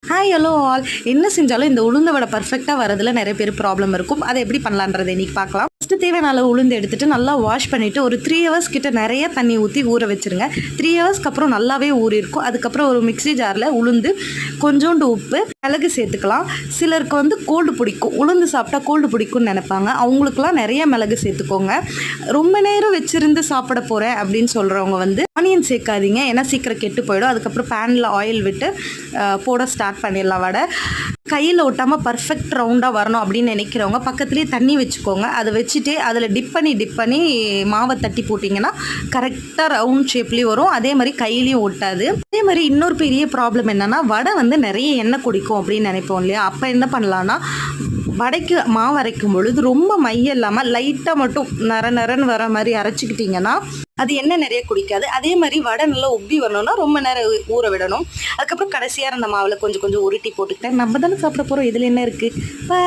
Hi hello all. என்ன செஞ்சாலும் இந்த உளுந்த வடை பர்ஃபெக்டாக வரதுல நிறைய பேர் ப்ராப்ளம் இருக்கும். அதை எப்படி பண்ணலான்றதை இன்னைக்கு பார்க்கலாம். ஃபஸ்ட்டு தேவையான அளவு உளுந்து எடுத்துட்டு நல்லா வாஷ் பண்ணிவிட்டு ஒரு 3 ஹவர்ஸ் கிட்ட நிறைய தண்ணி ஊற்றி ஊற வச்சுருங்க. 3 ஹவர்ஸ்க்கு அப்புறம் நல்லாவே ஊறியிருக்கும். அதுக்கப்புறம் ஒரு மிக்ஸி ஜாரில் உளுந்து, கொஞ்சோண்டு உப்பு, மிளகு சேர்த்துக்கலாம். சிலருக்கு கோல்டு பிடிக்கும், உளுந்து சாப்பிட்டா கோல்டு பிடிக்கும்னு நினைப்பாங்க. அவங்களுக்குலாம் நிறைய மிளகு சேர்த்துக்கோங்க. ரொம்ப நேரம் வச்சுருந்து சாப்பிட போகிறேன் அப்படின்னு சொல்கிறவங்க ஆனியன் சேர்க்காதீங்க, ஏன்னா சீக்கிரம் கெட்டு போயிடும். அதுக்கப்புறம் பேனில் ஆயில் விட்டு போட ஸ்டார்ட் பண்ணிடலாம் வடை. கையில் ஒட்டாமல் பர்ஃபெக்ட் ரவுண்டாக வரணும் அப்படின்னு நினைக்கிறவங்க பக்கத்துலேயே தண்ணி வச்சுக்கோங்க. அதை வச்சுட்டு அதில் டிப் பண்ணி மாவை தட்டி போட்டிங்கன்னா கரெக்டாக ரவுண்ட் ஷேப்லேயும் வரும். அதே மாதிரி கையிலையும் ஒட்டாது. அதே மாதிரி இன்னொரு பெரிய ப்ராப்ளம் என்னென்னா, வடை நிறைய எண்ணெய் குடிக்கும் அப்படின்னு நினைப்போம் இல்லையா? அப்போ என்ன பண்ணலான்னா, வடைக்கு மாவு அரைக்கும் பொழுது ரொம்ப மையம் இல்லாமல் லைட்டாக மட்டும் நரன்னு வர மாதிரி அரைச்சிக்கிட்டிங்கன்னா அது எண்ணெய் நிறைய குடிக்காது. அதே மாதிரி வடை நல்லா உப்பி வரணும்னா ரொம்ப நேரம் ஊற விடணும். அதுக்கப்புறம் கடைசியாக அந்த மாவில் கொஞ்சம் உருட்டி போட்டுக்கிட்டேன். நம்ம தானே சாப்பிட போகிறோம், இதில் என்ன இருக்குது.